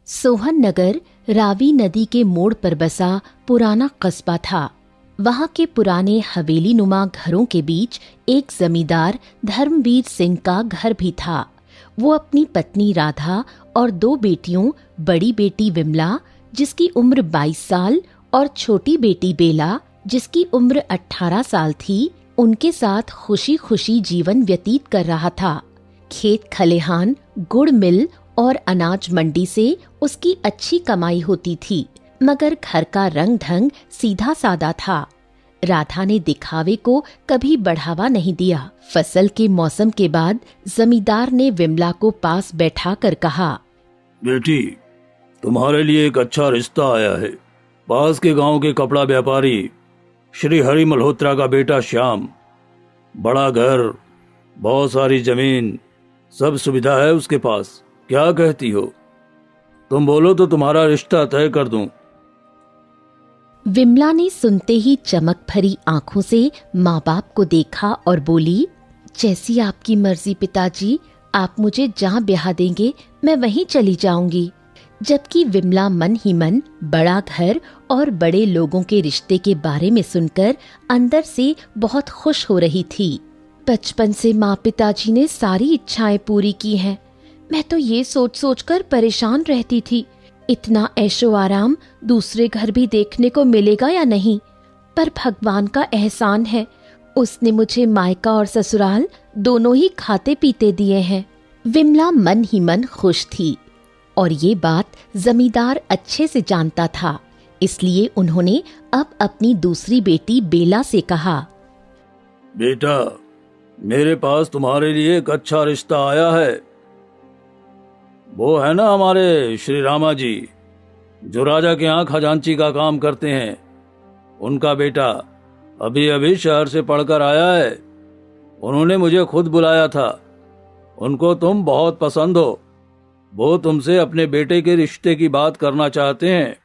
सोहन नगर रावी नदी के मोड़ पर बसा पुराना कस्बा था। वहां के पुराने हवेली नुमा घरों के बीच एक जमींदार धर्मवीर सिंह का घर भी था। वो अपनी पत्नी राधा और 2 बेटियों, बड़ी बेटी विमला जिसकी उम्र 22 साल और छोटी बेटी बेला जिसकी उम्र 18 साल थी, उनके साथ खुशी खुशी जीवन व्यतीत कर रहा था। खेत खलिहान, गुड़ मिल और अनाज मंडी से उसकी अच्छी कमाई होती थी, मगर घर का रंग ढंग सीधा सादा था। राधा ने दिखावे को कभी बढ़ावा नहीं दिया। फसल के मौसम के बाद जमींदार ने विमला को पास बैठा कर कहा, बेटी, तुम्हारे लिए एक अच्छा रिश्ता आया है। पास के गांव के कपड़ा व्यापारी श्री हरि मल्होत्रा का बेटा श्याम। बड़ा घर, बहुत सारी जमीन, सब सुविधा है उसके पास। क्या कहती हो? तुम बोलो तो तुम्हारा रिश्ता तय कर दूं। विमला ने सुनते ही चमक भरी आंखों से माँ बाप को देखा और बोली, जैसी आपकी मर्जी पिताजी, आप मुझे जहाँ ब्याह देंगे मैं वहीं चली जाऊंगी। जबकि विमला मन ही मन बड़ा घर और बड़े लोगों के रिश्ते के बारे में सुनकर अंदर से बहुत खुश हो रही थी। बचपन से माँ पिताजी ने सारी इच्छाएं पूरी की हैं। मैं तो ये सोच सोच कर परेशान रहती थी, इतना ऐशो आराम दूसरे घर भी देखने को मिलेगा या नहीं। पर भगवान का एहसान है, उसने मुझे मायका और ससुराल दोनों ही खाते पीते दिए हैं। विमला मन ही मन खुश थी और ये बात जमींदार अच्छे से जानता था। इसलिए उन्होंने अब अपनी दूसरी बेटी बेला से कहा, बेटा, मेरे पास तुम्हारे लिए एक अच्छा रिश्ता आया है। वो है ना हमारे श्री रामा जी, जो राजा के यहाँ खजांची का काम करते हैं। उनका बेटा अभी अभी शहर से पढ़कर आया है। उन्होंने मुझे खुद बुलाया था। उनको तुम बहुत पसंद हो। वो तुमसे अपने बेटे के रिश्ते की बात करना चाहते हैं।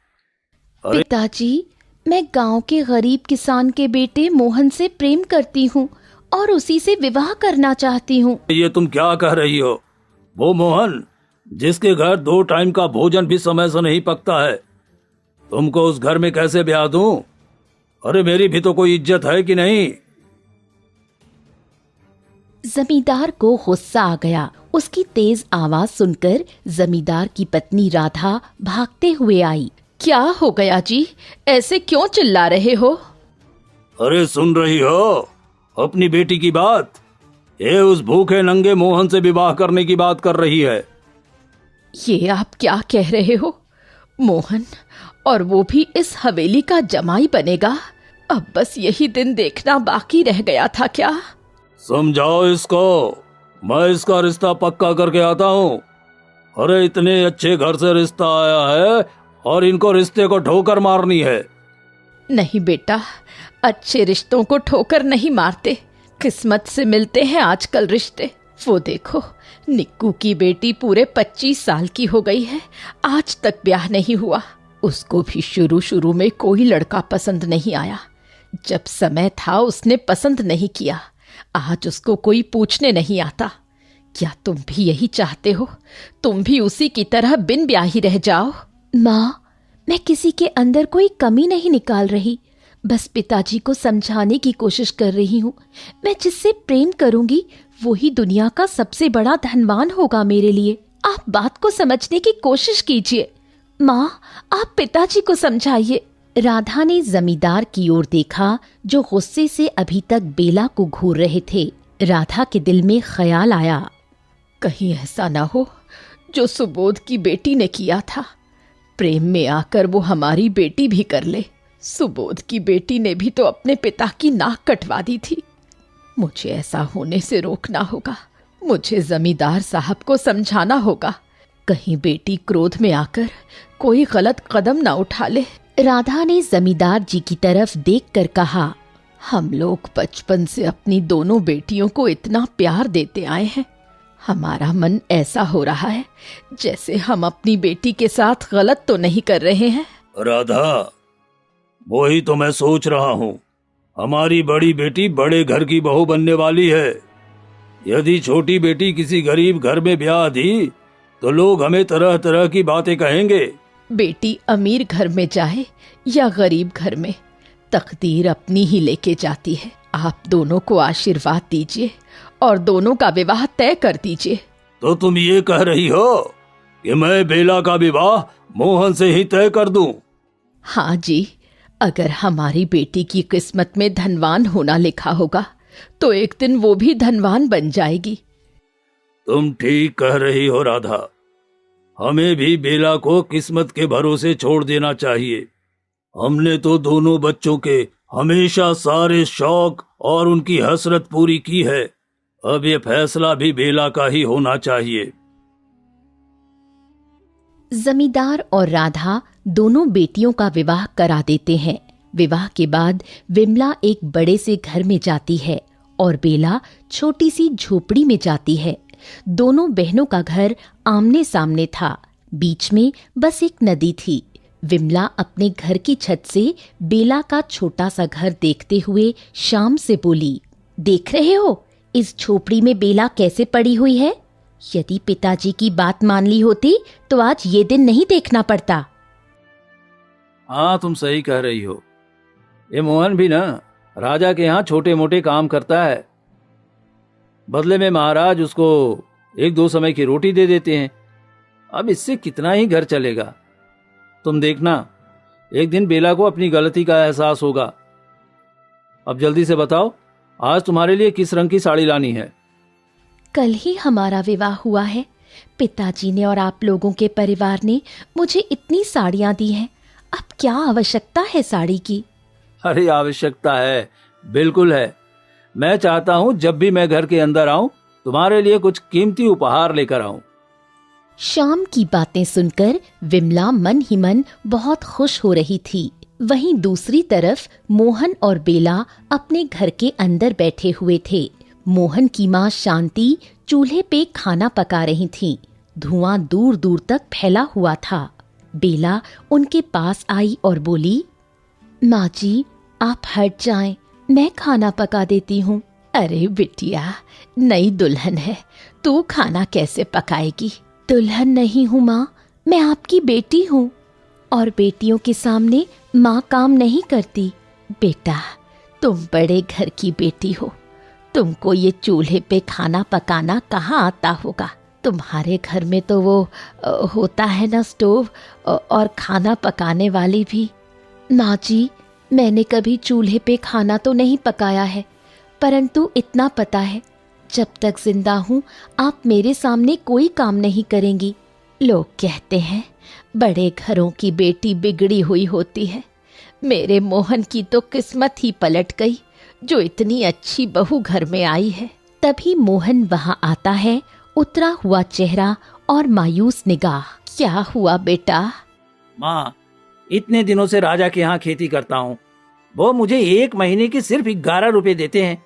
पिताजी, मैं गांव के गरीब किसान के बेटे मोहन से प्रेम करती हूँ और उसी से विवाह करना चाहती हूँ। ये तुम क्या कह रही हो? वो मोहन जिसके घर 2 टाइम का भोजन भी समय से नहीं पकता है, तुमको उस घर में कैसे ब्याह दूं? अरे मेरी भी तो कोई इज्जत है कि नहीं? जमींदार को गुस्सा आ गया। उसकी तेज आवाज सुनकर जमींदार की पत्नी राधा भागते हुए आई। क्या हो गया जी, ऐसे क्यों चिल्ला रहे हो? अरे सुन रही हो अपनी बेटी की बात? ये उस भूखे नंगे मोहन से विवाह करने की बात कर रही है। ये आप क्या कह रहे हो? मोहन, और वो भी इस हवेली का जमाई बनेगा? अब बस यही दिन देखना बाकी रह गया था क्या? समझाओ इसको, मैं इसका रिश्ता पक्का करके आता हूँ। अरे इतने अच्छे घर से रिश्ता आया है और इनको रिश्ते को ठोकर मारनी है। नहीं बेटा, अच्छे रिश्तों को ठोकर नहीं मारते, किस्मत से मिलते हैं आजकल रिश्ते। वो देखो, निक्कू की बेटी पूरे 25 साल की हो गई है, आज तक ब्याह नहीं हुआ। उसको भी शुरू शुरू में कोई लड़का पसंद नहीं आया। जब समय था उसने पसंद नहीं किया, आज उसको कोई पूछने नहीं आता। क्या तुम भी यही चाहते हो? तुम भी उसी की तरह बिन ब्याही रह जाओ? माँ, मैं किसी के अंदर कोई कमी नहीं निकाल रही, बस पिताजी को समझाने की कोशिश कर रही हूँ। मैं जिससे प्रेम करूंगी वही दुनिया का सबसे बड़ा धनवान होगा मेरे लिए। आप बात को समझने की कोशिश कीजिए। माँ, आप पिताजी को समझाइए। राधा ने जमींदार की ओर देखा, जो गुस्से से अभी तक बेला को घूर रहे थे। राधा के दिल में ख्याल आया, कहीं ऐसा ना हो जो सुबोध की बेटी ने किया था। प्रेम में आकर वो हमारी बेटी भी कर ले। सुबोध की बेटी ने भी तो अपने पिता की नाक कटवा दी थी। मुझे ऐसा होने से रोकना होगा। मुझे जमींदार साहब को समझाना होगा, कहीं बेटी क्रोध में आकर कोई गलत कदम ना उठा ले। राधा ने जमींदार जी की तरफ देखकर कहा, हम लोग बचपन से अपनी दोनों बेटियों को इतना प्यार देते आए हैं। हमारा मन ऐसा हो रहा है जैसे हम अपनी बेटी के साथ गलत तो नहीं कर रहे हैं। राधा, वही तो मैं सोच रहा हूँ। हमारी बड़ी बेटी बड़े घर की बहू बनने वाली है। यदि छोटी बेटी किसी गरीब घर में ब्याह दी तो लोग हमें तरह तरह की बातें कहेंगे। बेटी अमीर घर में जाए या गरीब घर में, तकदीर अपनी ही लेके जाती है। आप दोनों को आशीर्वाद दीजिए और दोनों का विवाह तय कर दीजिए। तो तुम ये कह रही हो कि मैं बेला का विवाह मोहन से ही तय कर दूं? हाँ जी, अगर हमारी बेटी की किस्मत में धनवान होना लिखा होगा तो एक दिन वो भी धनवान बन जाएगी। तुम ठीक कह रही हो राधा, हमें भी बेला को किस्मत के भरोसे छोड़ देना चाहिए। हमने तो दोनों बच्चों के हमेशा सारे शौक और उनकी हसरत पूरी की है। अब ये फैसला भी बेला का ही होना चाहिए। जमींदार और राधा दोनों बेटियों का विवाह करा देते हैं। विवाह के बाद विमला एक बड़े से घर में जाती है और बेला छोटी सी झोपड़ी में जाती है। दोनों बहनों का घर आमने सामने था, बीच में बस एक नदी थी। विमला अपने घर की छत से बेला का छोटा सा घर देखते हुए शाम से बोली, देख रहे हो इस झोपड़ी में बेला कैसे पड़ी हुई है? यदि पिताजी की बात मान ली होती तो आज ये दिन नहीं देखना पड़ता। हाँ, तुम सही कह रही हो। ये मोहन भी ना राजा के यहाँ छोटे मोटे काम करता है, बदले में महाराज उसको एक दो समय की रोटी दे देते हैं। अब इससे कितना ही घर चलेगा। तुम देखना, एक दिन बेला को अपनी गलती का एहसास होगा। अब जल्दी से बताओ, आज तुम्हारे लिए किस रंग की साड़ी लानी है? कल ही हमारा विवाह हुआ है। पिताजी ने और आप लोगों के परिवार ने मुझे इतनी साड़ियां दी हैं। अब क्या आवश्यकता है साड़ी की? अरे आवश्यकता है, बिल्कुल है। मैं चाहता हूँ जब भी मैं घर के अंदर आऊं तुम्हारे लिए कुछ कीमती उपहार लेकर आऊं। शाम की बातें सुनकर विमला मन ही मन बहुत खुश हो रही थी। वहीं दूसरी तरफ मोहन और बेला अपने घर के अंदर बैठे हुए थे। मोहन की माँ शांति चूल्हे पे खाना पका रही थीं। धुआं दूर दूर तक फैला हुआ था। बेला उनके पास आई और बोली, माँ जी आप हट जाएं, मैं खाना पका देती हूँ। अरे बिटिया, नई दुल्हन है, तू खाना कैसे पकाएगी? दुल्हन नहीं हूँ माँ, मैं आपकी बेटी हूँ और बेटियों के सामने माँ काम नहीं करती। बेटा, तुम बड़े घर की बेटी हो, तुमको ये चूल्हे पे खाना पकाना कहाँ आता होगा? तुम्हारे घर में तो वो होता है ना स्टोव और खाना पकाने वाली भी। माँ जी, मैंने कभी चूल्हे पे खाना तो नहीं पकाया है, परंतु इतना पता है जब तक जिंदा हूँ आप मेरे सामने कोई काम नहीं करेंगी। लोग कहते हैं बड़े घरों की बेटी बिगड़ी हुई होती है। मेरे मोहन की तो किस्मत ही पलट गई जो इतनी अच्छी बहू घर में आई है। तभी मोहन वहां आता है, उतरा हुआ चेहरा और मायूस निगाह। क्या हुआ बेटा? माँ, इतने दिनों से राजा के यहाँ खेती करता हूँ। वो मुझे 1 महीने के सिर्फ 11 रुपए देते हैं।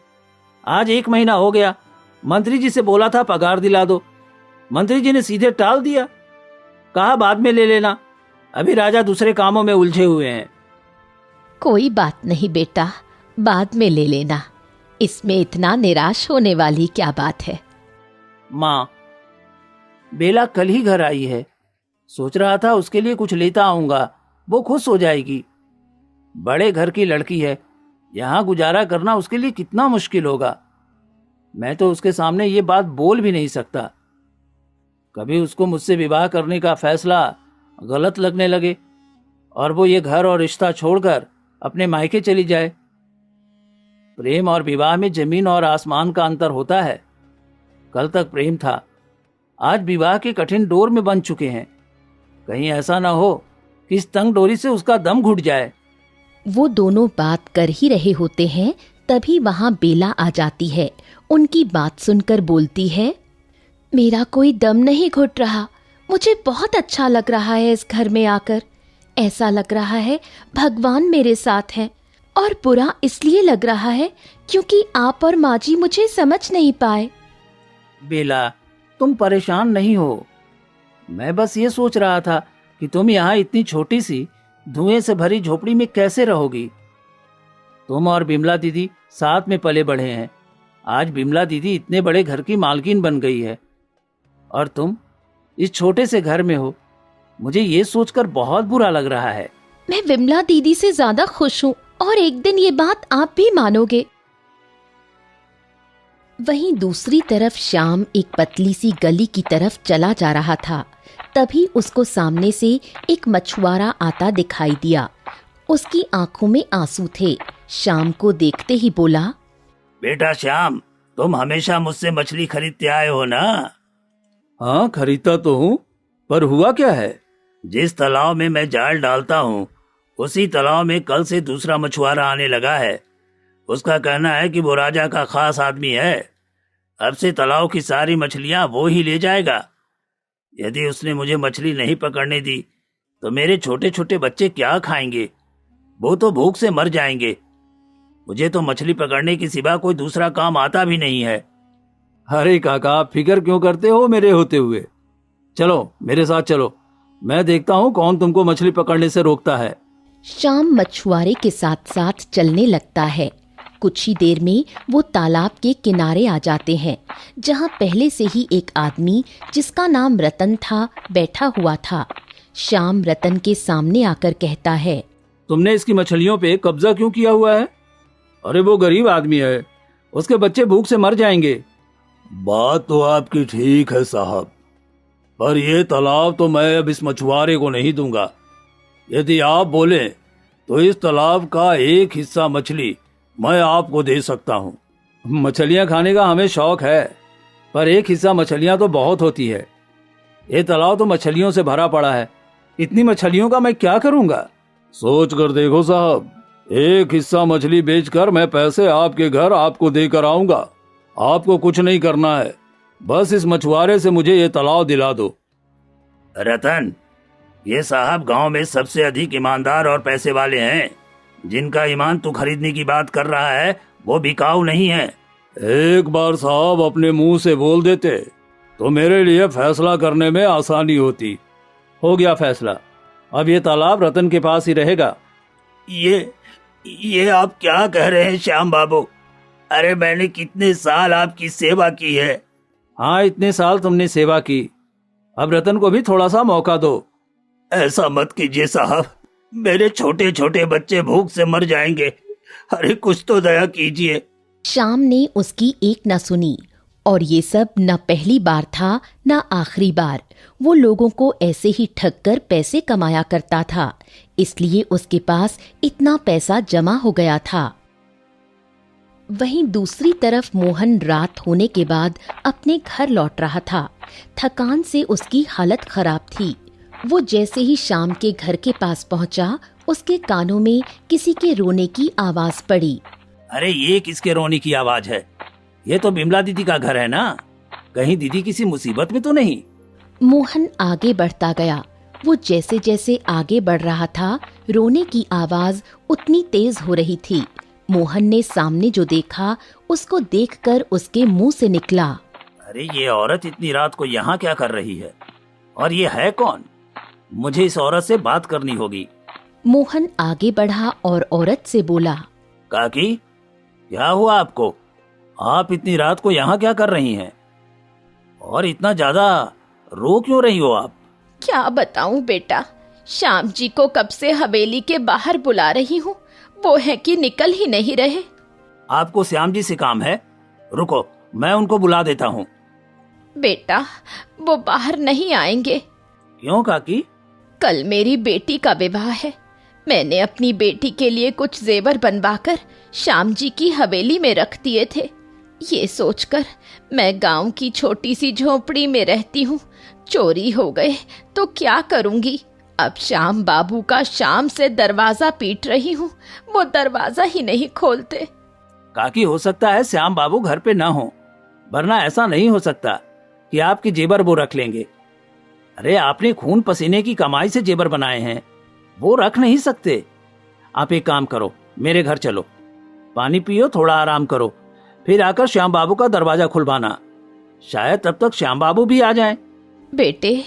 आज 1 महीना हो गया। मंत्री जी से बोला था पगार दिला दो, मंत्री जी ने सीधे टाल दिया, कहा बाद में ले लेना। अभी राजा दूसरे कामों में उलझे हुए हैं। कोई बात नहीं बेटा, बाद में ले लेना। इसमें इतना निराश होने वाली क्या बात है? माँ, बेला कल ही घर आई है। सोच रहा था उसके लिए कुछ लेता आऊंगा, वो खुश हो जाएगी। बड़े घर की लड़की है, यहाँ गुजारा करना उसके लिए कितना मुश्किल होगा। मैं तो उसके सामने ये बात बोल भी नहीं सकता। कभी उसको मुझसे विवाह करने का फैसला गलत लगने लगे और वो ये घर और रिश्ता छोड़कर अपने मायके चली जाए। प्रेम और विवाह में जमीन और आसमान का अंतर होता है। कल तक प्रेम था, आज विवाह के कठिन डोर में बंध चुके हैं। कहीं ऐसा ना हो कि इस तंग डोरी से उसका दम घुट जाए। वो दोनों बात कर ही रहे होते हैं, तभी वहां बेला आ जाती है। उनकी बात सुनकर बोलती है, मेरा कोई दम नहीं घुट रहा। मुझे बहुत अच्छा लग रहा है इस घर में आकर। ऐसा लग रहा है भगवान मेरे साथ हैं। और बुरा इसलिए लग रहा है क्योंकि आप और माँ जी मुझे समझ नहीं पाए। बेला, तुम परेशान नहीं हो। मैं बस ये सोच रहा था कि तुम यहाँ इतनी छोटी सी धुएं से भरी झोपड़ी में कैसे रहोगी। तुम और बिमला दीदी साथ में पले बढ़े हैं। आज बिमला दीदी इतने बड़े घर की मालकिन बन गई है और तुम इस छोटे से घर में हो। मुझे ये सोचकर बहुत बुरा लग रहा है। मैं विमला दीदी से ज्यादा खुश हूँ और एक दिन ये बात आप भी मानोगे। वहीं दूसरी तरफ श्याम एक पतली सी गली की तरफ चला जा रहा था। तभी उसको सामने से एक मछुआरा आता दिखाई दिया। उसकी आंखों में आंसू थे। श्याम को देखते ही बोला, बेटा श्याम, तुम हमेशा मुझसे मछली खरीदते आए हो ना? हाँ, खरीदता तो हूँ, पर हुआ क्या है? जिस तालाब में मैं जाल डालता हूँ उसी तालाब में कल से दूसरा मछुआरा आने लगा है। उसका कहना है कि वो राजा का खास आदमी है। अब से तालाब की सारी मछलियां वो ही ले जाएगा। यदि उसने मुझे मछली नहीं पकड़ने दी तो मेरे छोटे छोटे बच्चे क्या खाएंगे? वो तो भूख से मर जाएंगे। मुझे तो मछली पकड़ने के सिवा कोई दूसरा काम आता भी नहीं है। अरे काका, आप फिक्र क्यों करते हो मेरे होते हुए? चलो मेरे साथ चलो, मैं देखता हूँ कौन तुमको मछली पकड़ने से रोकता है। श्याम मछुआरे के साथ साथ चलने लगता है। कुछ ही देर में वो तालाब के किनारे आ जाते हैं, जहाँ पहले से ही एक आदमी जिसका नाम रतन था बैठा हुआ था। श्याम रतन के सामने आकर कहता है, तुमने इसकी मछलियों पे कब्जा क्यों किया हुआ है? अरे वो गरीब आदमी है, उसके बच्चे भूख से मर जाएंगे। बात तो आपकी ठीक है साहब, पर यह तालाब तो मैं अब इस मछुआरे को नहीं दूंगा। यदि आप बोले तो इस तालाब का एक हिस्सा मछली मैं आपको दे सकता हूँ। मछलियाँ खाने का हमें शौक है, पर एक हिस्सा मछलियाँ तो बहुत होती है। ये तालाब तो मछलियों से भरा पड़ा है, इतनी मछलियों का मैं क्या करूँगा? सोच कर देखो साहब, एक हिस्सा मछली बेचकर मैं पैसे आपके घर आपको देकर आऊंगा। आपको कुछ नहीं करना है, बस इस मछुआरे से मुझे ये तालाब दिला दो। रतन, ये साहब गांव में सबसे अधिक ईमानदार और पैसे वाले हैं। जिनका ईमान तू खरीदने की बात कर रहा है वो बिकाऊ नहीं है। एक बार साहब अपने मुंह से बोल देते तो मेरे लिए फैसला करने में आसानी होती। हो गया फैसला, अब ये तालाब रतन के पास ही रहेगा। ये आप क्या कह रहे हैं श्याम बाबू? अरे मैंने कितने साल आपकी सेवा की है। हाँ, इतने साल तुमने सेवा की, अब रतन को भी थोड़ा सा मौका दो। ऐसा मत कीजिए साहब, मेरे छोटे छोटे बच्चे भूख से मर जाएंगे। अरे कुछ तो दया कीजिए। श्याम ने उसकी एक न सुनी, और ये सब न पहली बार था न आखिरी बार। वो लोगों को ऐसे ही ठग कर पैसे कमाया करता था, इसलिए उसके पास इतना पैसा जमा हो गया था। वहीं दूसरी तरफ मोहन रात होने के बाद अपने घर लौट रहा था। थकान से उसकी हालत खराब थी। वो जैसे ही शाम के घर के पास पहुंचा, उसके कानों में किसी के रोने की आवाज पड़ी। अरे ये किसके रोने की आवाज है? ये तो बिमला दीदी का घर है ना? कहीं दीदी किसी मुसीबत में तो नहीं? मोहन आगे बढ़ता गया। वो जैसे जैसे आगे बढ़ रहा था, रोने की आवाज उतनी तेज हो रही थी। मोहन ने सामने जो देखा, उसको देखकर उसके मुंह से निकला, अरे ये औरत इतनी रात को यहाँ क्या कर रही है? और ये है कौन? मुझे इस औरत से बात करनी होगी। मोहन आगे बढ़ा और औरत से बोला, काकी, क्या हुआ आपको? आप इतनी रात को यहाँ क्या कर रही हैं? और इतना ज्यादा रो क्यों रही हो आप? क्या बताऊं बेटा, श्याम जी को कब से हवेली के बाहर बुला रही हूँ, वो है कि निकल ही नहीं रहे। आपको श्याम जी से काम है? रुको, मैं उनको बुला देता हूँ। बेटा, वो बाहर नहीं आएंगे। क्यों काकी? कल मेरी बेटी का विवाह है। मैंने अपनी बेटी के लिए कुछ जेवर बनवाकर श्याम जी की हवेली में रख दिए थे। ये सोचकर मैं गांव की छोटी सी झोपड़ी में रहती हूँ, चोरी हो गए तो क्या करूंगी? अब श्याम बाबू का शाम से दरवाजा पीट रही हूँ, वो दरवाजा ही नहीं खोलते। काकी, हो सकता है श्याम बाबू घर पे ना हो, वरना ऐसा नहीं हो सकता कि आपके जेवर वो रख लेंगे। अरे आपने खून पसीने की कमाई से जेवर बनाए हैं, वो रख नहीं सकते। आप एक काम करो, मेरे घर चलो, पानी पियो, थोड़ा आराम करो, फिर आकर श्याम बाबू का दरवाजा खुलवाना। शायद तब तक श्याम बाबू भी आ जाएं। बेटे,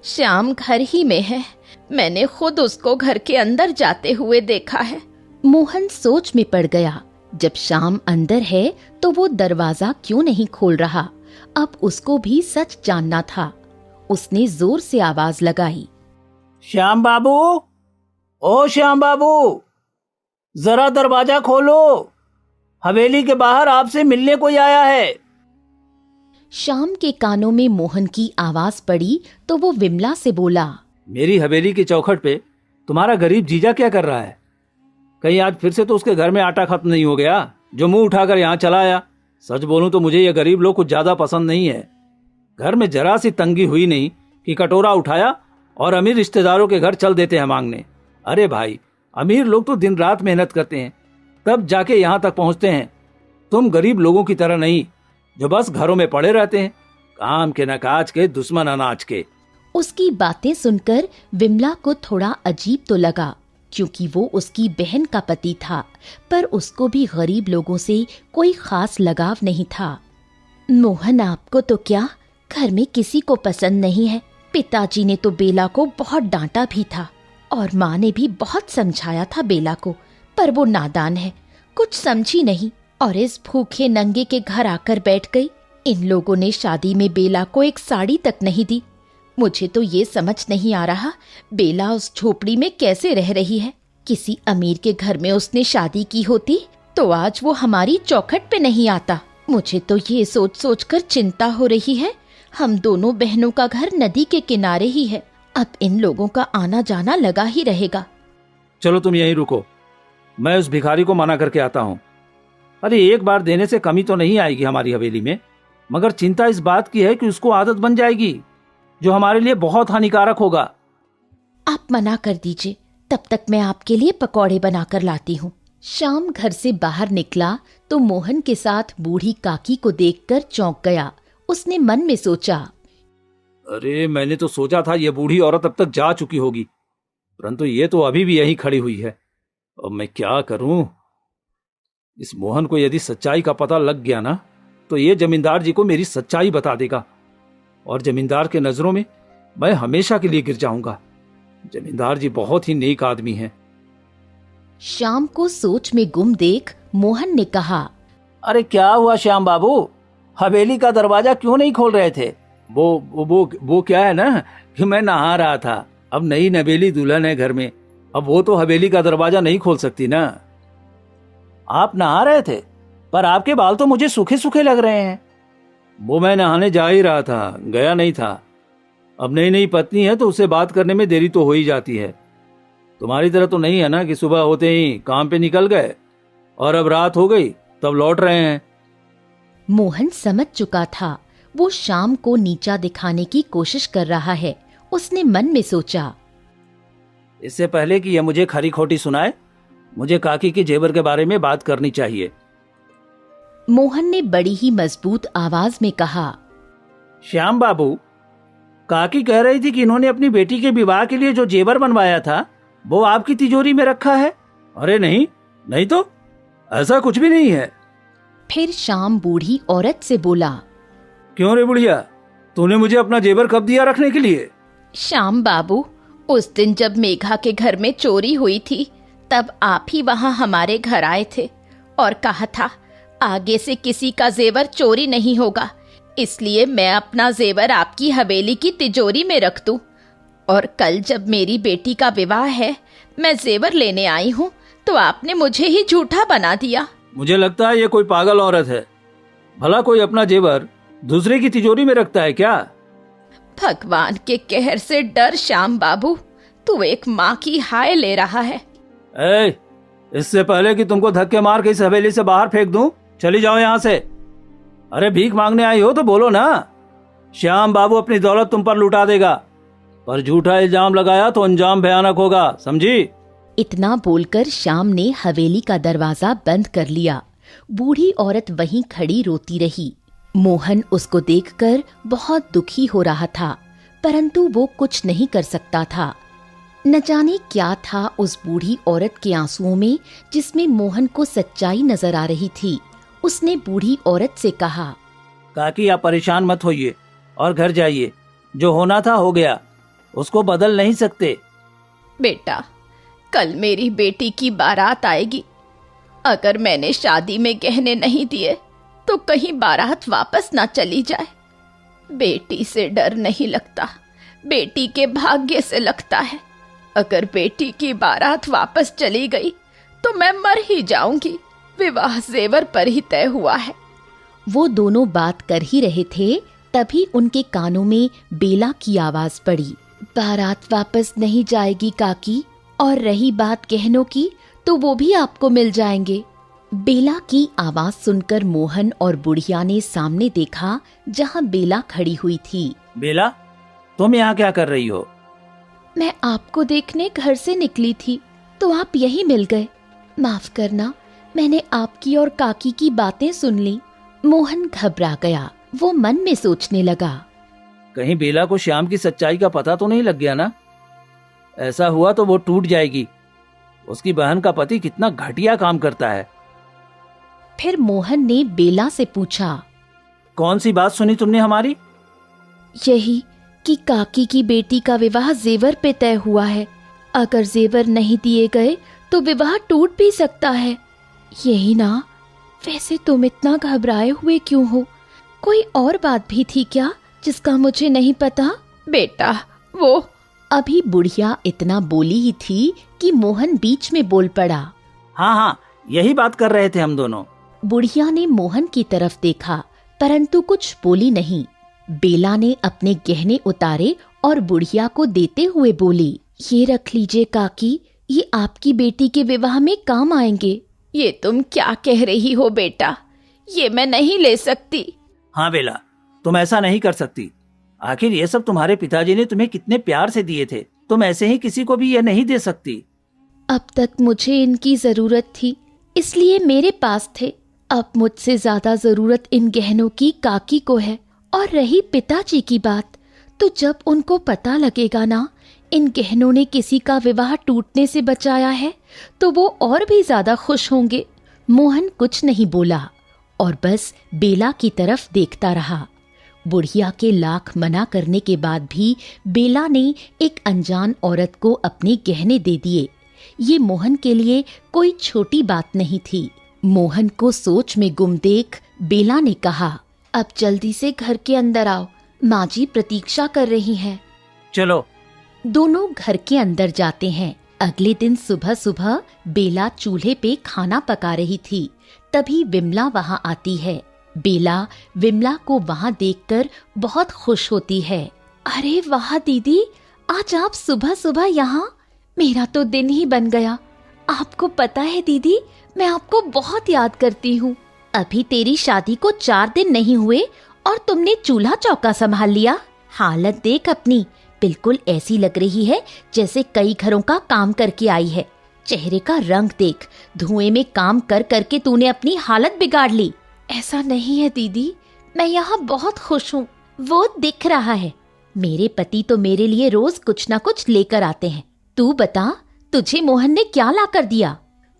श्याम घर ही में है, मैंने खुद उसको घर के अंदर जाते हुए देखा है। मोहन सोच में पड़ गया। जब श्याम अंदर है तो वो दरवाजा क्यों नहीं खोल रहा? अब उसको भी सच जानना था। उसने जोर से आवाज लगाई। श्याम बाबू, ओ श्याम बाबू, जरा दरवाजा खोलो, हवेली के बाहर आपसे मिलने कोई आया है। श्याम के कानों में मोहन की आवाज पड़ी तो वो विमला से बोला, मेरी हवेली की चौखट पे तुम्हारा गरीब जीजा क्या कर रहा है? कहीं आज फिर से तो उसके घर में आटा खत्म नहीं हो गया जो मुंह उठाकर यहाँ चला आया? सच बोलूं तो मुझे ये गरीब लोग कुछ ज्यादा पसंद नहीं है। घर में जरा सी तंगी हुई नहीं कि कटोरा उठाया और अमीर रिश्तेदारों के घर चल देते हैं मांगने। अरे भाई, अमीर लोग तो दिन रात मेहनत करते हैं तब जाके यहाँ तक पहुँचते हैं। तुम गरीब लोगों की तरह नहीं जो बस घरों में पड़े रहते हैं, काम के न काज के, दुश्मन अनाज के। उसकी बातें सुनकर विमला को थोड़ा अजीब तो लगा, क्योंकि वो उसकी बहन का पति था, पर उसको भी गरीब लोगों से कोई खास लगाव नहीं था। मोहन, आपको तो क्या, घर में किसी को पसंद नहीं है। पिताजी ने तो बेला को बहुत डांटा भी था और माँ ने भी बहुत समझाया था बेला को, पर वो नादान है, कुछ समझी नहीं और इस भूखे नंगे के घर आकर बैठ गई। इन लोगों ने शादी में बेला को एक साड़ी तक नहीं दी। मुझे तो ये समझ नहीं आ रहा बेला उस झोपड़ी में कैसे रह रही है। किसी अमीर के घर में उसने शादी की होती तो आज वो हमारी चौखट पे नहीं आता। मुझे तो ये सोच सोच कर चिंता हो रही है। हम दोनों बहनों का घर नदी के किनारे ही है, अब इन लोगों का आना जाना लगा ही रहेगा। चलो तुम यहीं रुको, मैं उस भिखारी को मना करके आता हूँ। अरे एक बार देने से कमी तो नहीं आएगी हमारी हवेली में, मगर चिंता इस बात की है कि उसको आदत बन जाएगी जो हमारे लिए बहुत हानिकारक होगा। आप मना कर दीजिए, तब तक मैं आपके लिए पकौड़े बनाकर लाती हूँ। शाम घर से बाहर निकला तो मोहन के साथ बूढ़ी काकी को देखकर चौंक गया। उसने मन में सोचा, अरे मैंने तो सोचा था ये बूढ़ी औरत अब तक जा चुकी होगी, परंतु ये तो अभी भी यहीं खड़ी हुई है। अब मैं क्या करूं? इस मोहन को यदि सच्चाई का पता लग गया ना तो ये जमींदार जी को मेरी सच्चाई बता देगा और जमींदार के नजरों में मैं हमेशा के लिए गिर जाऊंगा। जमींदार जी बहुत ही नेक आदमी हैं। शाम को सोच में गुम देख मोहन ने कहा, अरे क्या हुआ श्याम बाबू, हवेली का दरवाजा क्यों नहीं खोल रहे थे? वो क्या है ना कि मैं नहा रहा था। अब नई नवेली दुल्हन है घर में, अब वो तो हवेली का दरवाजा नहीं खोल सकती ना। आप नहा रहे थे, पर आपके बाल तो मुझे सूखे सूखे लग रहे हैं। वो मैं नहाने जा ही रहा था, गया नहीं था। अब नई नई पत्नी है तो उससे बात करने में देरी तो हो ही जाती है। तुम्हारी तरह तो नहीं है ना कि सुबह होते ही काम पे निकल गए और अब रात हो गई तब लौट रहे हैं। मोहन समझ चुका था वो शाम को नीचा दिखाने की कोशिश कर रहा है। उसने मन में सोचा, इससे पहले कि यह मुझे खरी खोटी सुनाए, मुझे काकी के जेवर के बारे में बात करनी चाहिए। मोहन ने बड़ी ही मजबूत आवाज में कहा, श्याम बाबू, काकी कह रही थी कि इन्होंने अपनी बेटी के विवाह के लिए जो जेवर बनवाया था वो आपकी तिजोरी में रखा है। अरे नहीं, नहीं तो ऐसा कुछ भी नहीं है। फिर शाम बूढ़ी औरत से बोला, क्यों रे बुढ़िया, तूने मुझे अपना जेवर कब दिया रखने के लिए? श्याम बाबू, उस दिन जब मेघा के घर में चोरी हुई थी तब आप ही वहां हमारे घर आए थे और कहा था आगे से किसी का जेवर चोरी नहीं होगा, इसलिए मैं अपना जेवर आपकी हवेली की तिजोरी में रख दूं। और कल जब मेरी बेटी का विवाह है, मैं जेवर लेने आई हूँ तो आपने मुझे ही झूठा बना दिया। मुझे लगता है ये कोई पागल औरत है। भला कोई अपना जेवर दूसरे की तिजोरी में रखता है क्या? भगवान के कहर से डर श्याम बाबू, तू एक माँ की हाय ले रहा है। इससे पहले कि तुमको धक्के मार के इस हवेली से बाहर फेंक दूं, चली जाओ यहाँ से। अरे भीख मांगने आई हो तो बोलो ना। श्याम बाबू अपनी दौलत तुम पर लुटा देगा, पर झूठा इल्जाम लगाया तो अंजाम भयानक होगा, समझी? इतना बोलकर श्याम ने हवेली का दरवाजा बंद कर लिया। बूढ़ी औरत वहीं खड़ी रोती रही। मोहन उसको देखकर बहुत दुखी हो रहा था, परंतु वो कुछ नहीं कर सकता था। न जाने क्या था उस बूढ़ी औरत के आंसुओं में जिसमें मोहन को सच्चाई नजर आ रही थी। उसने बूढ़ी औरत से कहा, काकी आप परेशान मत होइए और घर जाइए। जो होना था हो गया, उसको बदल नहीं सकते। बेटा, कल मेरी बेटी की बारात आएगी। अगर मैंने शादी में गहने नहीं दिए तो कहीं बारात वापस ना चली जाए। बेटी से डर नहीं लगता, बेटी के भाग्य से लगता है। अगर बेटी की बारात वापस चली गई तो मैं मर ही जाऊंगी। विवाह जेवर पर ही तय हुआ है। वो दोनों बात कर ही रहे थे, तभी उनके कानों में बेला की आवाज पड़ी। बारात वापस नहीं जाएगी काकी, और रही बात गहनों की तो वो भी आपको मिल जाएंगे। बेला की आवाज सुनकर मोहन और बुढ़िया ने सामने देखा जहाँ बेला खड़ी हुई थी। बेला, तुम यहाँ क्या कर रही हो? मैं आपको देखने घर से निकली थी तो आप यहीं मिल गए। माफ करना, मैंने आपकी और काकी की बातें सुन ली। मोहन घबरा गया। वो मन में सोचने लगा, कहीं बेला को श्याम की सच्चाई का पता तो नहीं लग गया ना? ऐसा हुआ तो वो टूट जाएगी। उसकी बहन का पति कितना घटिया काम करता है। फिर मोहन ने बेला से पूछा, कौन सी बात सुनी तुमने हमारी? यही कि काकी की बेटी का विवाह जेवर पे तय हुआ है। अगर जेवर नहीं दिए गए तो विवाह टूट भी सकता है। यही ना? वैसे तुम इतना घबराए हुए क्यों हो? कोई और बात भी थी क्या जिसका मुझे नहीं पता? बेटा, वो अभी बुढ़िया इतना बोली ही थी कि मोहन बीच में बोल पड़ा। हाँ, यही बात कर रहे थे हम दोनों। बुढ़िया ने मोहन की तरफ देखा परंतु कुछ बोली नहीं। बेला ने अपने गहने उतारे और बुढ़िया को देते हुए बोली, ये रख लीजिए काकी, ये आपकी बेटी के विवाह में काम आएंगे। ये तुम क्या कह रही हो बेटा? ये मैं नहीं ले सकती। हाँ बेला, तुम ऐसा नहीं कर सकती। आखिर ये सब तुम्हारे पिताजी ने तुम्हें कितने प्यार से दिए थे। तुम ऐसे ही किसी को भी ये नहीं दे सकती। अब तक मुझे इनकी जरूरत थी, इसलिए मेरे पास थे। अब मुझसे ज्यादा जरूरत इन गहनों की काकी को है। और रही पिताजी की बात, तो जब उनको पता लगेगा ना इन गहनों ने किसी का विवाह टूटने से बचाया है तो वो और भी ज्यादा खुश होंगे। मोहन कुछ नहीं बोला और बस बेला की तरफ देखता रहा। बुढ़िया के लाख मना करने के बाद भी बेला ने एक अनजान औरत को अपने गहने दे दिए। ये मोहन के लिए कोई छोटी बात नहीं थी। मोहन को सोच में गुम देख बेला ने कहा, अब जल्दी से घर के अंदर आओ, माँ जी प्रतीक्षा कर रही हैं। चलो। दोनों घर के अंदर जाते हैं। अगले दिन सुबह सुबह बेला चूल्हे पे खाना पका रही थी, तभी विमला वहाँ आती है। बेला विमला को वहाँ देखकर बहुत खुश होती है। अरे वाह दीदी, आज आप सुबह सुबह यहाँ? मेरा तो दिन ही बन गया। आपको पता है दीदी, मैं आपको बहुत याद करती हूँ। अभी तेरी शादी को 4 दिन नहीं हुए और तुमने चूल्हा चौका संभाल लिया। हालत देख अपनी, बिल्कुल ऐसी लग रही है जैसे कई घरों का काम करके आई है। चेहरे का रंग देख, धुएं में काम कर करके तूने अपनी हालत बिगाड़ ली। ऐसा नहीं है दीदी, मैं यहाँ बहुत खुश हूँ, वो दिख रहा है। मेरे पति तो मेरे लिए रोज कुछ ना कुछ लेकर आते हैं। तू बता, तुझे मोहन ने क्या ला कर दिया?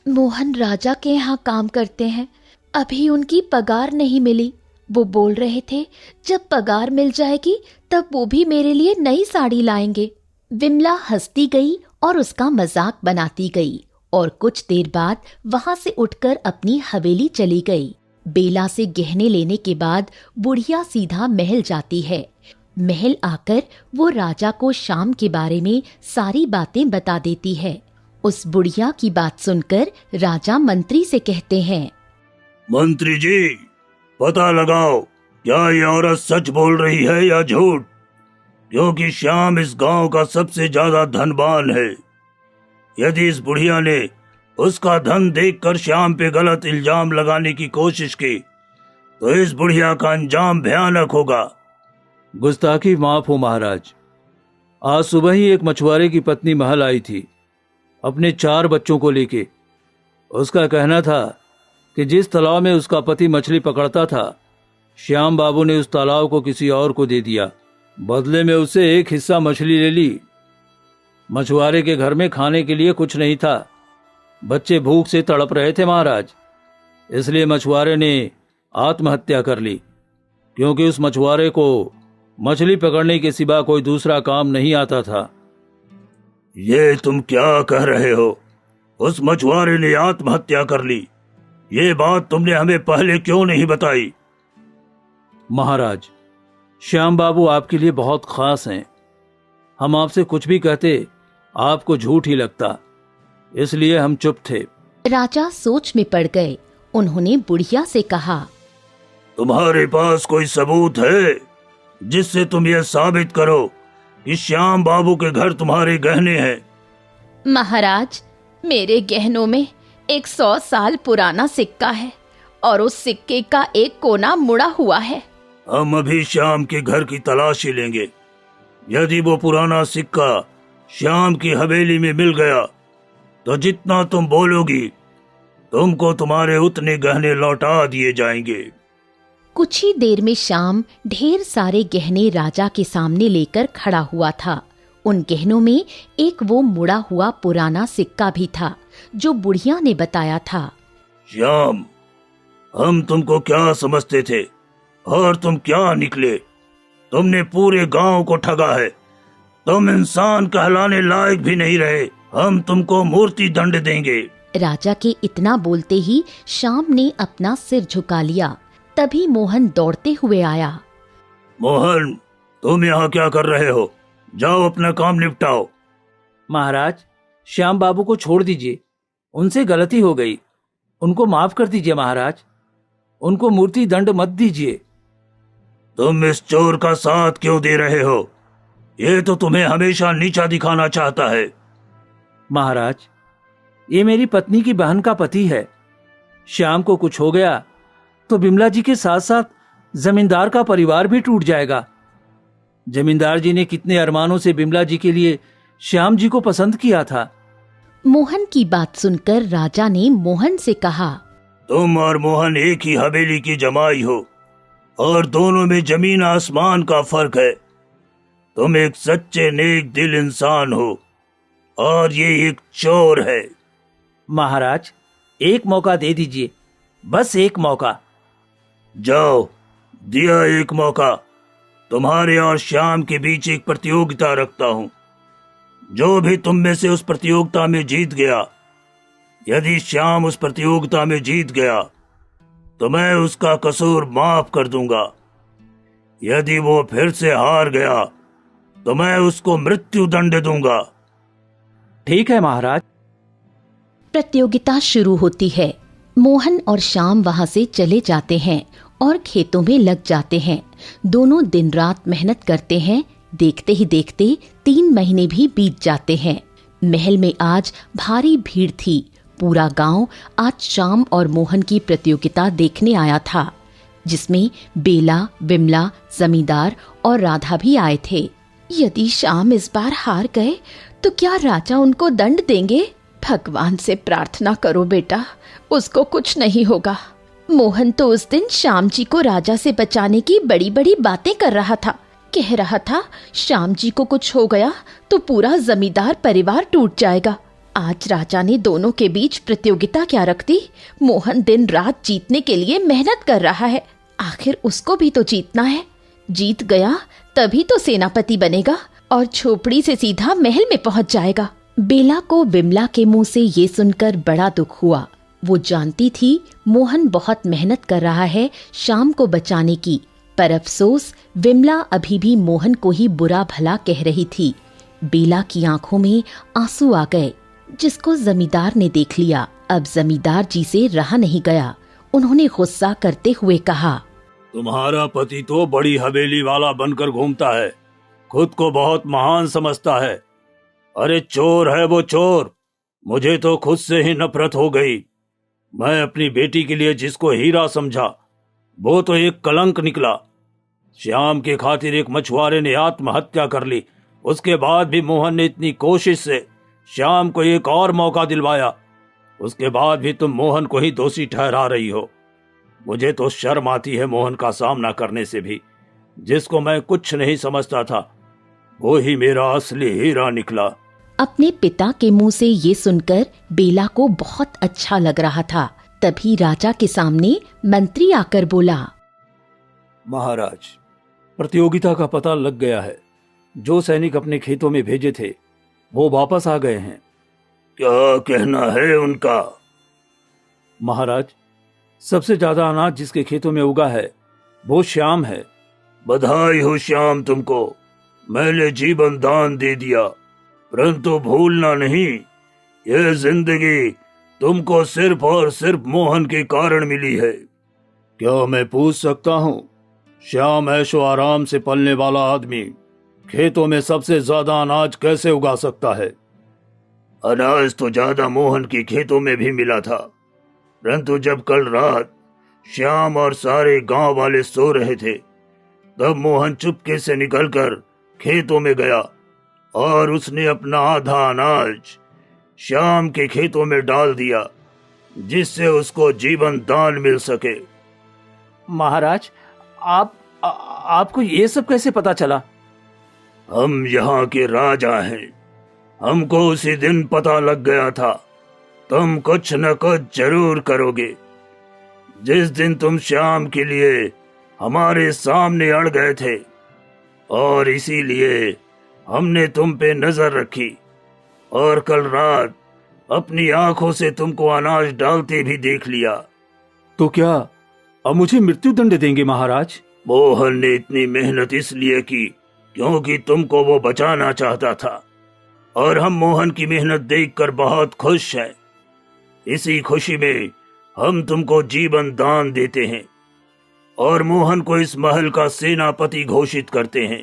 मोहन राजा के यहाँ काम करते हैं, अभी उनकी पगार नहीं मिली। वो बोल रहे थे जब पगार मिल जाएगी तब वो भी मेरे लिए नई साड़ी लाएंगे। विमला हंसती गई और उसका मजाक बनाती गई और कुछ देर बाद वहां से उठकर अपनी हवेली चली गई। बेला से गहने लेने के बाद बुढ़िया सीधा महल जाती है। महल आकर वो राजा को शाम के बारे में सारी बातें बता देती है। उस बुढ़िया की बात सुनकर राजा मंत्री से कहते हैं, मंत्री जी, पता लगाओ क्या ये औरत सच बोल रही है या झूठ, क्योंकि श्याम इस गांव का सबसे ज्यादा धनवान है। यदि इस बुढ़िया ने उसका धन देखकर श्याम पे गलत इल्जाम लगाने की कोशिश की तो इस बुढ़िया का अंजाम भयानक होगा। गुस्ताखी माफ हो महाराज। आज सुबह ही एक मछुआरे की पत्नी महल आई थी अपने 4 बच्चों को लेके। उसका कहना था कि जिस तालाब में उसका पति मछली पकड़ता था, श्याम बाबू ने उस तालाब को किसी और को दे दिया। बदले में उससे एक हिस्सा मछली ले ली। मछुआरे के घर में खाने के लिए कुछ नहीं था, बच्चे भूख से तड़प रहे थे महाराज। इसलिए मछुआरे ने आत्महत्या कर ली, क्योंकि उस मछुआरे को मछली पकड़ने के सिवा कोई दूसरा काम नहीं आता था। ये तुम क्या कह रहे हो? उस मछुआरे ने आत्महत्या कर ली? ये बात तुमने हमें पहले क्यों नहीं बताई? महाराज, श्याम बाबू आपके लिए बहुत खास हैं। हम आपसे कुछ भी कहते आपको झूठ ही लगता, इसलिए हम चुप थे। राजा सोच में पड़ गए। उन्होंने बुढ़िया से कहा, तुम्हारे पास कोई सबूत है जिससे तुम यह साबित करो कि श्याम बाबू के घर तुम्हारे गहने हैं? महाराज, मेरे गहनों में 100 साल पुराना सिक्का है और उस सिक्के का एक कोना मुड़ा हुआ है। हम अभी श्याम के घर की तलाशी लेंगे। यदि वो पुराना सिक्का श्याम की हवेली में मिल गया तो जितना तुम बोलोगी तुमको तुम्हारे उतने गहने लौटा दिए जाएंगे। कुछ ही देर में श्याम ढेर सारे गहने राजा के सामने लेकर खड़ा हुआ था। उन गहनों में एक वो मुड़ा हुआ पुराना सिक्का भी था जो बुढ़िया ने बताया था। श्याम, हम तुमको क्या समझते थे और तुम क्या निकले? तुमने पूरे गांव को ठगा है। तुम इंसान कहलाने लायक भी नहीं रहे। हम तुमको मूर्ति दंड देंगे। राजा के इतना बोलते ही श्याम ने अपना सिर झुका लिया। तभी मोहन दौड़ते हुए आया। मोहन, तुम यहाँ क्या कर रहे हो? जाओ अपना काम निपटाओ। महाराज, श्याम बाबू को छोड़ दीजिए, उनसे गलती हो गई, उनको माफ कर दीजिए महाराज, उनको मूर्ति दंड मत दीजिए। तुम इस चोर का साथ क्यों दे रहे हो? ये तो तुम्हें हमेशा नीचा दिखाना चाहता है। महाराज, ये मेरी पत्नी की बहन का पति है। श्याम को कुछ हो गया तो बिमला जी के साथ साथ जमींदार का परिवार भी टूट जाएगा। जमींदार जी ने कितने अरमानों से बिमला जी के लिए श्याम जी को पसंद किया था। मोहन की बात सुनकर राजा ने मोहन से कहा, तुम और मोहन एक ही हवेली की जमाई हो और दोनों में जमीन आसमान का फर्क है। तुम एक सच्चे नेक दिल इंसान हो और ये एक चोर है। महाराज, एक मौका दे दीजिए, बस एक मौका। जाओ, दिया एक मौका। तुम्हारे और श्याम के बीच एक प्रतियोगिता रखता हूं। जो भी तुम में से उस प्रतियोगिता में जीत गया, यदि श्याम उस प्रतियोगिता में जीत गया तो मैं उसका कसूर माफ कर दूंगा। यदि वो फिर से हार गया तो मैं उसको मृत्यु दंड दूंगा। ठीक है महाराज। प्रतियोगिता शुरू होती है। मोहन और श्याम वहां से चले जाते हैं और खेतों में लग जाते हैं। दोनों दिन रात मेहनत करते हैं। देखते ही देखते 3 महीने भी बीत जाते हैं। महल में आज भारी भीड़ थी। पूरा गांव आज श्याम और मोहन की प्रतियोगिता देखने आया था, जिसमें बेला, विमला, जमींदार और राधा भी आए थे। यदि श्याम इस बार हार गए तो क्या राजा उनको दंड देंगे? भगवान से प्रार्थना करो बेटा, उसको कुछ नहीं होगा। मोहन तो उस दिन श्याम जी को राजा से बचाने की बड़ी बड़ी बातें कर रहा था। कह रहा था श्याम जी को कुछ हो गया तो पूरा जमींदार परिवार टूट जाएगा। आज राजा ने दोनों के बीच प्रतियोगिता क्या रख दी। मोहन दिन रात जीतने के लिए मेहनत कर रहा है। आखिर उसको भी तो जीतना है। जीत गया तभी तो सेनापति बनेगा और झोपड़ी से सीधा महल में पहुंच जाएगा। बेला को विमला के मुंह से ये सुनकर बड़ा दुख हुआ। वो जानती थी मोहन बहुत मेहनत कर रहा है श्याम को बचाने की, पर अफसोस विमला अभी भी मोहन को ही बुरा भला कह रही थी। बेला की आंखों में आंसू आ गए, जिसको जमींदार ने देख लिया। अब जमींदार जी से रहा नहीं गया। उन्होंने गुस्सा करते हुए कहा, तुम्हारा पति तो बड़ी हवेली वाला बनकर घूमता है, खुद को बहुत महान समझता है। अरे चोर है वो चोर। मुझे तो खुद से ही नफरत हो गई। मैं अपनी बेटी के लिए जिसको हीरा समझा वो तो एक कलंक निकला। श्याम के खातिर एक मछुआरे ने आत्महत्या कर ली। उसके बाद भी मोहन ने इतनी कोशिश से श्याम को एक और मौका दिलवाया। उसके बाद भी तुम मोहन को ही दोषी ठहरा रही हो। मुझे तो शर्म आती है मोहन का सामना करने से भी। जिसको मैं कुछ नहीं समझता था वो ही मेरा असली हीरा निकला। अपने पिता के मुंह से ये सुनकर बेला को बहुत अच्छा लग रहा था। तभी राजा के सामने मंत्री आकर बोला, महाराज, प्रतियोगिता का पता लग गया है। जो सैनिक अपने खेतों में भेजे थे वो वापस आ गए हैं। क्या कहना है उनका? महाराज, सबसे ज्यादा अनाज जिसके खेतों में उगा है वो श्याम है। बधाई हो श्याम तुमको, मैंने जीवन दान दे दिया, परंतु भूलना नहीं, यह जिंदगी तुमको सिर्फ और सिर्फ मोहन के कारण मिली है। क्या मैं पूछ सकता हूँ, श्याम ऐशो आराम से पलने वाला आदमी खेतों में सबसे ज्यादा अनाज कैसे उगा सकता है? अनाज तो ज्यादा मोहन के खेतों में भी मिला था, परंतु जब कल रात श्याम और सारे गांव वाले सो रहे थे, तब मोहन चुपके से निकलकर खेतों में गया और उसने अपना आधा अनाज श्याम के खेतों में डाल दिया, जिससे उसको जीवन दान मिल सके। महाराज, आपको ये सब कैसे पता चला? हम यहाँ के राजा हैं, हमको उसी दिन पता लग गया था तुम कुछ न कुछ जरूर करोगे। जिस दिन तुम श्याम के लिए हमारे सामने अड़ गए थे, और इसीलिए हमने तुम पे नजर रखी और कल रात अपनी आंखों से तुमको अनाज डालते भी देख लिया। तो क्या अब मुझे मृत्यु दंड देंगे महाराज? मोहन ने इतनी मेहनत इसलिए की क्योंकि तुमको वो बचाना चाहता था, और हम मोहन की मेहनत देखकर बहुत खुश हैं। इसी खुशी में हम तुमको जीवन दान देते हैं और मोहन को इस महल का सेनापति घोषित करते हैं।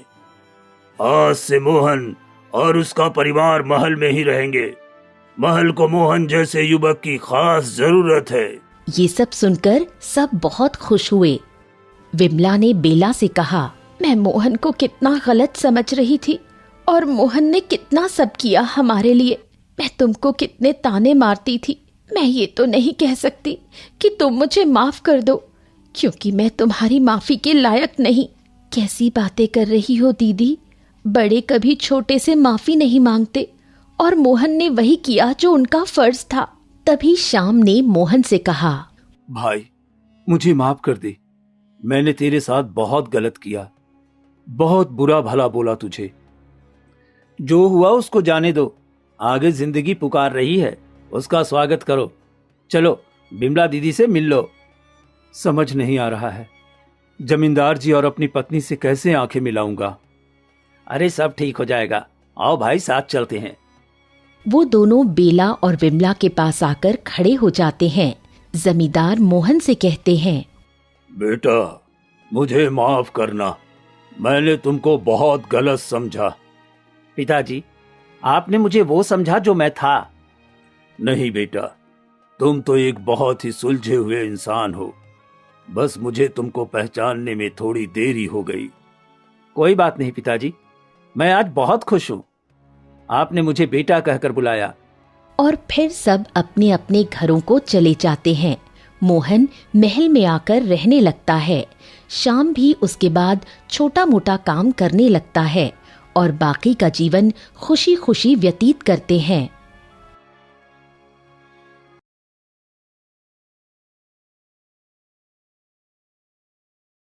आज से मोहन और उसका परिवार महल में ही रहेंगे। महल को मोहन जैसे युवक की खास जरूरत है। ये सब सुनकर सब बहुत खुश हुए। विमला ने बेला से कहा, मैं मोहन को कितना गलत समझ रही थी, और मोहन ने कितना सब किया हमारे लिए। मैं तुमको कितने ताने मारती थी। मैं ये तो नहीं कह सकती कि तुम मुझे माफ कर दो, क्योंकि मैं तुम्हारी माफी के लायक नहीं। कैसी बातें कर रही हो दीदी? बड़े कभी छोटे से माफी नहीं मांगते, और मोहन ने वही किया जो उनका फर्ज था। तभी श्याम ने मोहन से कहा, भाई मुझे माफ कर दे, मैंने तेरे साथ बहुत गलत किया, बहुत बुरा भला बोला तुझे। जो हुआ उसको जाने दो, आगे जिंदगी पुकार रही है, उसका स्वागत करो। चलो बिमला दीदी से मिल लो। समझ नहीं आ रहा है, जमींदार जी और अपनी पत्नी से कैसे आंखें मिलाऊंगा। अरे सब ठीक हो जाएगा, आओ भाई साथ चलते हैं। वो दोनों बेला और विमला के पास आकर खड़े हो जाते हैं। जमींदार मोहन से कहते हैं, बेटा मुझे माफ करना, मैंने तुमको बहुत गलत समझा। पिताजी, आपने मुझे वो समझा जो मैं था। नहीं बेटा, तुम तो एक बहुत ही सुलझे हुए इंसान हो, बस मुझे तुमको पहचानने में थोड़ी देरी हो गई। कोई बात नहीं पिताजी, मैं आज बहुत खुश हूँ। आपने मुझे बेटा कहकर बुलाया। और फिर सब अपने अपने घरों को चले जाते हैं। मोहन महल में आकर रहने लगता है। श्याम भी उसके बाद छोटा मोटा काम करने लगता है और बाकी का जीवन खुशी खुशी व्यतीत करते हैं।